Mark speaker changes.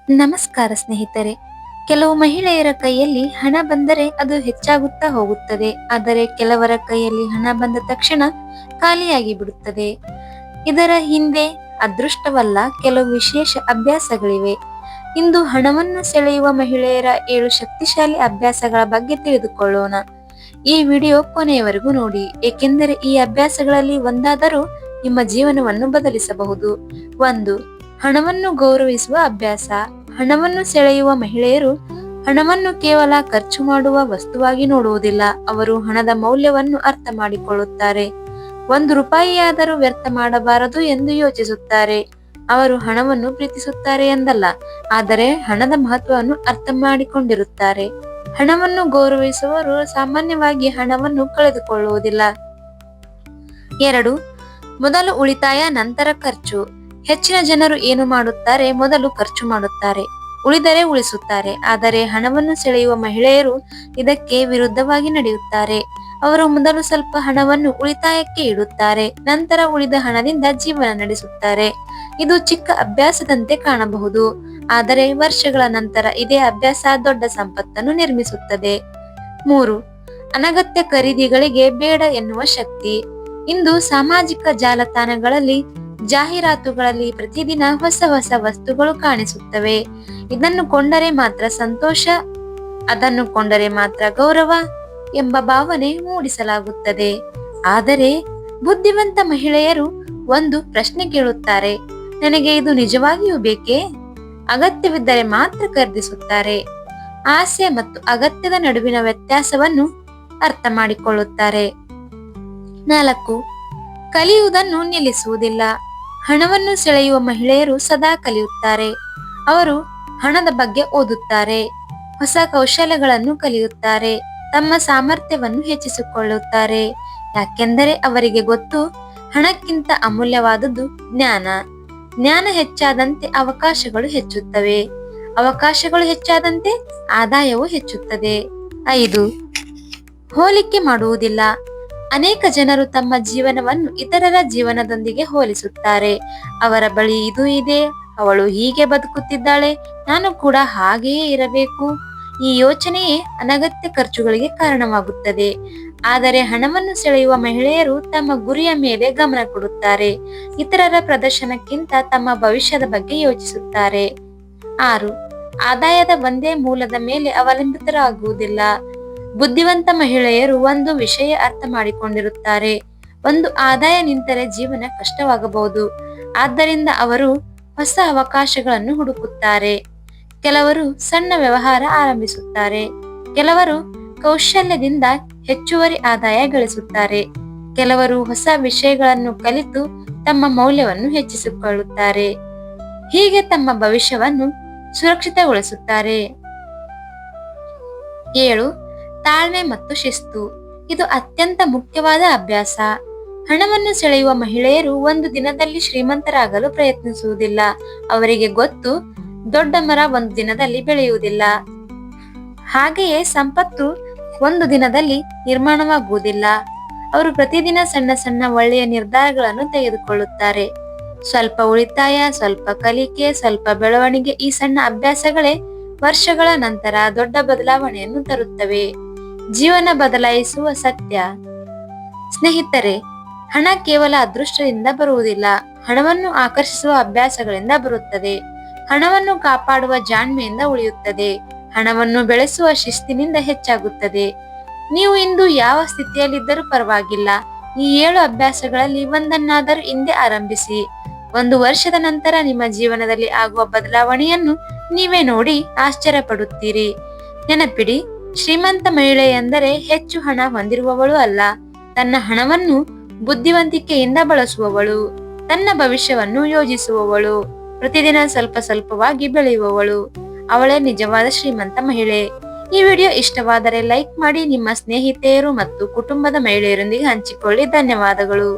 Speaker 1: ನಮಸ್ಕಾರ ಸ್ನೇಹಿತರೆ. ಕೆಲವು ಮಹಿಳೆಯರ ಕೈಯಲ್ಲಿ ಹಣ ಬಂದರೆ ಅದು ಹೆಚ್ಚಾಗುತ್ತಾ ಹೋಗುತ್ತದೆ. ಆದರೆ ಕೆಲವರ ಕೈಯಲ್ಲಿ ಹಣ ಬಂದ ತಕ್ಷಣ ಖಾಲಿಯಾಗಿ ಬಿಡುತ್ತದೆ. ಇದರ ಹಿಂದೆ ಅದೃಷ್ಟವಲ್ಲ, ಕೆಲವು ವಿಶೇಷ ಅಭ್ಯಾಸಗಳಿವೆ. ಇಂದು ಹಣವನ್ನು ಸೆಳೆಯುವ ಮಹಿಳೆಯರ 7 ಶಕ್ತಿಶಾಲಿ ಅಭ್ಯಾಸಗಳ ಬಗ್ಗೆ ತಿಳಿದುಕೊಳ್ಳೋಣ. ಈ ವಿಡಿಯೋ ಕೊನೆಯವರೆಗೂ ನೋಡಿ, ಏಕೆಂದರೆ ಈ ಅಭ್ಯಾಸಗಳಲ್ಲಿ ಒಂದಾದರೂ ನಿಮ್ಮ ಜೀವನವನ್ನು ಬದಲಿಸಬಹುದು. 1. ಹಣವನ್ನು ಗೌರವಿಸುವ ಅಭ್ಯಾಸ. ಹಣವನ್ನು ಸೆಳೆಯುವ ಮಹಿಳೆಯರು ಹಣವನ್ನು ಕೇವಲ ಖರ್ಚು ಮಾಡುವ ವಸ್ತುವಾಗಿ ನೋಡುವುದಿಲ್ಲ. ಅವರು ಹಣದ ಮೌಲ್ಯವನ್ನು ಅರ್ಥ ಮಾಡಿಕೊಳ್ಳುತ್ತಾರೆ. 1 ರೂಪಾಯಿಯಾದರೂ ವ್ಯರ್ಥ ಮಾಡಬಾರದು ಎಂದು ಯೋಚಿಸುತ್ತಾರೆ. ಅವರು ಹಣವನ್ನು ಪ್ರೀತಿಸುತ್ತಾರೆ ಎಂದಲ್ಲ, ಆದರೆ ಹಣದ ಮಹತ್ವವನ್ನು ಅರ್ಥ ಮಾಡಿಕೊಂಡಿರುತ್ತಾರೆ. ಹಣವನ್ನು ಗೌರವಿಸುವವರು ಸಾಮಾನ್ಯವಾಗಿ ಹಣವನ್ನು ಕಳೆದುಕೊಳ್ಳುವುದಿಲ್ಲ. 2. ಮೊದಲು ಉಳಿತಾಯ, ನಂತರ ಖರ್ಚು. ಹೆಚ್ಚಿನ ಜನರು ಏನು ಮಾಡುತ್ತಾರೆ? ಮೊದಲು ಖರ್ಚು ಮಾಡುತ್ತಾರೆ, ಉಳಿದರೆ ಉಳಿಸುತ್ತಾರೆ. ಆದರೆ ಹಣವನ್ನು ಸೆಳೆಯುವ ಮಹಿಳೆಯರು ಇದಕ್ಕೆ ವಿರುದ್ಧವಾಗಿ ನಡೆಯುತ್ತಾರೆ. ಅವರು ಮೊದಲು ಸ್ವಲ್ಪ ಹಣವನ್ನು ಉಳಿತಾಯಕ್ಕೆ ಇಡುತ್ತಾರೆ, ನಂತರ ಉಳಿದ ಹಣದಿಂದ ಜೀವನ ನಡೆಸುತ್ತಾರೆ. ಇದು ಚಿಕ್ಕ ಅಭ್ಯಾಸದಂತೆ ಕಾಣಬಹುದು, ಆದರೆ ವರ್ಷಗಳ ನಂತರ ಇದೇ ಅಭ್ಯಾಸ ದೊಡ್ಡ ಸಂಪತ್ತನ್ನು ನಿರ್ಮಿಸುತ್ತದೆ. 3. ಅನಗತ್ಯ ಖರೀದಿಗಳಿಗೆ ಬೇಡ ಎನ್ನುವ ಶಕ್ತಿ. ಇಂದು ಸಾಮಾಜಿಕ ಜಾಲತಾಣಗಳಲ್ಲಿ, ಜಾಹೀರಾತುಗಳಲ್ಲಿ ಪ್ರತಿದಿನ ಹೊಸ ಹೊಸ ವಸ್ತುಗಳು ಕಾಣಿಸುತ್ತವೆ. ಇದನ್ನು ಕೊಂಡರೆ ಮಾತ್ರ ಸಂತೋಷ, ಅದನ್ನು ಕೊಂಡರೆ ಮಾತ್ರ ಗೌರವ ಎಂಬ ಭಾವನೆ ಮೂಡಿಸಲಾಗುತ್ತದೆ. ಆದರೆ ಬುದ್ಧಿವಂತ ಮಹಿಳೆಯರು ಒಂದು ಪ್ರಶ್ನೆ ಕೇಳುತ್ತಾರೆ: ನನಗೆ ಇದು ನಿಜವಾಗಿಯೂ ಬೇಕೇ? ಅಗತ್ಯವಿದ್ದರೆ ಮಾತ್ರ ಖರೀದಿಸುತ್ತಾರೆ. ಆಸೆ ಮತ್ತು ಅಗತ್ಯದ ನಡುವಿನ ವ್ಯತ್ಯಾಸವನ್ನು ಅರ್ಥ ಮಾಡಿಕೊಳ್ಳುತ್ತಾರೆ. 4. ಕಲಿಯುವುದನ್ನು ನಿಲ್ಲಿಸುವುದಿಲ್ಲ. ಹಣವನ್ನು ಸೆಳೆಯುವ ಮಹಿಳೆಯರು ಸದಾ ಕಲಿಯುತ್ತಾರೆ. ಅವರು ಹಣದ ಬಗ್ಗೆ ಓದುತ್ತಾರೆ, ಹೊಸ ಕೌಶಲ್ಯಗಳನ್ನು ಕಲಿಯುತ್ತಾರೆ, ತಮ್ಮ ಸಾಮರ್ಥ್ಯವನ್ನು ಹೆಚ್ಚಿಸಿಕೊಳ್ಳುತ್ತಾರೆ. ಯಾಕೆಂದರೆ ಅವರಿಗೆ ಗೊತ್ತು, ಹಣಕ್ಕಿಂತ ಅಮೂಲ್ಯವಾದುದು ಜ್ಞಾನ. ಜ್ಞಾನ ಹೆಚ್ಚಾದಂತೆ ಅವಕಾಶಗಳು ಹೆಚ್ಚುತ್ತವೆ, ಅವಕಾಶಗಳು ಹೆಚ್ಚಾದಂತೆ ಆದಾಯವು ಹೆಚ್ಚುತ್ತದೆ. 5. ಹೋಲಿಕೆ ಮಾಡುವುದಿಲ್ಲ. ಅನೇಕ ಜನರು ತಮ್ಮ ಜೀವನವನ್ನು ಇತರರ ಜೀವನದೊಂದಿಗೆ ಹೋಲಿಸುತ್ತಾರೆ. ಅವರ ಬಳಿ ಇದು ಇದೆ, ಅವಳು ಹೀಗೆ ಬದುಕುತ್ತಿದ್ದಾಳೆ, ನಾನು ಕೂಡ ಹಾಗೆಯೇ ಇರಬೇಕು. ಈ ಯೋಚನೆಯೇ ಅನಗತ್ಯ ಖರ್ಚುಗಳಿಗೆ ಕಾರಣವಾಗುತ್ತದೆ. ಆದರೆ ಹಣವನ್ನು ಸೆಳೆಯುವ ಮಹಿಳೆಯರು ತಮ್ಮ ಗುರಿಯ ಮೇಲೆ ಗಮನ ಕೊಡುತ್ತಾರೆ, ಇತರರ ಪ್ರದರ್ಶನಕ್ಕಿಂತ ತಮ್ಮ ಭವಿಷ್ಯದ ಬಗ್ಗೆ ಯೋಚಿಸುತ್ತಾರೆ. 6. ಆದಾಯದ ಒಂದೇ ಮೂಲದ ಮೇಲೆ ಅವಲಂಬಿತರಾಗುವುದಿಲ್ಲ. ಬುದ್ಧಿವಂತ ಮಹಿಳೆಯರು ಒಂದು ವಿಷಯ ಅರ್ಥ ಮಾಡಿಕೊಂಡಿರುತ್ತಾರೆ: ಒಂದು ಆದಾಯ ನಿಂತರೆ ಜೀವನ ಕಷ್ಟವಾಗಬಹುದು. ಆದ್ದರಿಂದ ಅವರು ಹೊಸ ಅವಕಾಶಗಳನ್ನು ಹುಡುಕುತ್ತಾರೆ. ಕೆಲವರು ಸಣ್ಣ ವ್ಯವಹಾರ ಆರಂಭಿಸುತ್ತಾರೆ, ಕೆಲವರು ಕೌಶಲ್ಯದಿಂದ ಹೆಚ್ಚುವರಿ ಆದಾಯ ಗಳಿಸುತ್ತಾರೆ, ಕೆಲವರು ಹೊಸ ವಿಷಯಗಳನ್ನು ಕಲಿತು ತಮ್ಮ ಮೌಲ್ಯವನ್ನು ಹೆಚ್ಚಿಸಿಕೊಳ್ಳುತ್ತಾರೆ. ಹೀಗೆ ತಮ್ಮ ಭವಿಷ್ಯವನ್ನು ಸುರಕ್ಷಿತಗೊಳಿಸುತ್ತಾರೆ. 7. ತಾಳ್ಮೆ ಮತ್ತು ಶಿಸ್ತು. ಇದು ಅತ್ಯಂತ ಮುಖ್ಯವಾದ ಅಭ್ಯಾಸ. ಹಣವನ್ನು ಸೆಳೆಯುವ ಮಹಿಳೆಯರು ಒಂದು ದಿನದಲ್ಲಿ ಶ್ರೀಮಂತರಾಗಲು ಪ್ರಯತ್ನಿಸುವುದಿಲ್ಲ. ಅವರಿಗೆ ಗೊತ್ತು, ದೊಡ್ಡ ಮರ ಒಂದು ದಿನದಲ್ಲಿ ಬೆಳೆಯುವುದಿಲ್ಲ, ಹಾಗೆಯೇ ಸಂಪತ್ತು ಒಂದು ದಿನದಲ್ಲಿ ನಿರ್ಮಾಣವಾಗುವುದಿಲ್ಲ. ಅವರು ಪ್ರತಿದಿನ ಸಣ್ಣ ಸಣ್ಣ ಒಳ್ಳೆಯ ನಿರ್ಧಾರಗಳನ್ನು ತೆಗೆದುಕೊಳ್ಳುತ್ತಾರೆ. ಸ್ವಲ್ಪ ಉಳಿತಾಯ, ಸ್ವಲ್ಪ ಕಲಿಕೆ, ಸ್ವಲ್ಪ ಬೆಳವಣಿಗೆ. ಈ ಸಣ್ಣ ಅಭ್ಯಾಸಗಳೇ ವರ್ಷಗಳ ನಂತರ ದೊಡ್ಡ ಬದಲಾವಣೆಯನ್ನು ತರುತ್ತವೆ. ಜೀವನ ಬದಲಾಯಿಸುವ ಸತ್ಯ. ಸ್ನೇಹಿತರೆ, ಹಣ ಕೇವಲ ಅದೃಷ್ಟದಿಂದ ಬರುವುದಿಲ್ಲ, ಹಣವನ್ನು ಆಕರ್ಷಿಸುವ ಅಭ್ಯಾಸಗಳಿಂದ ಬರುತ್ತದೆ. ಹಣವನ್ನು ಕಾಪಾಡುವ ಜಾಣ್ಮೆಯಿಂದ ಉಳಿಯುತ್ತದೆ, ಹಣವನ್ನು ಬೆಳೆಸುವ ಶಿಸ್ತಿನಿಂದ ಹೆಚ್ಚಾಗುತ್ತದೆ. ನೀವು ಇಂದು ಯಾವ ಸ್ಥಿತಿಯಲ್ಲಿದ್ದರೂ ಪರವಾಗಿಲ್ಲ, ಈ 7 ಅಭ್ಯಾಸಗಳಲ್ಲಿ ಒಂದನ್ನಾದರೂ ಹಿಂದೆ ಆರಂಭಿಸಿ. 1 ವರ್ಷದ ನಂತರ ನಿಮ್ಮ ಜೀವನದಲ್ಲಿ ಆಗುವ ಬದಲಾವಣೆಯನ್ನು ನೀವೇ ನೋಡಿ ಆಶ್ಚರ್ಯ ಪಡುತ್ತೀರಿ. ನೆನಪಿಡಿ, ಶ್ರೀಮಂತ ಮಹಿಳೆ ಎಂದರೆ ಹೆಚ್ಚು ಹಣ ಹೊಂದಿರುವವಳು ಅಲ್ಲ, ತನ್ನ ಹಣವನ್ನು ಬುದ್ಧಿವಂತಿಕೆಯಿಂದ ಬಳಸುವವಳು, ತನ್ನ ಭವಿಷ್ಯವನ್ನು ಯೋಜಿಸುವವಳು, ಪ್ರತಿದಿನ ಸ್ವಲ್ಪ ಸ್ವಲ್ಪವಾಗಿ ಬೆಳೆಯುವವಳು. ಅವಳೇ ನಿಜವಾದ ಶ್ರೀಮಂತ ಮಹಿಳೆ. ಈ ವಿಡಿಯೋ ಇಷ್ಟವಾದರೆ ಲೈಕ್ ಮಾಡಿ, ನಿಮ್ಮ ಸ್ನೇಹಿತೆಯರು ಮತ್ತು ಕುಟುಂಬದ ಮಹಿಳೆಯರೊಂದಿಗೆ ಹಂಚಿಕೊಳ್ಳಿ. ಧನ್ಯವಾದಗಳು.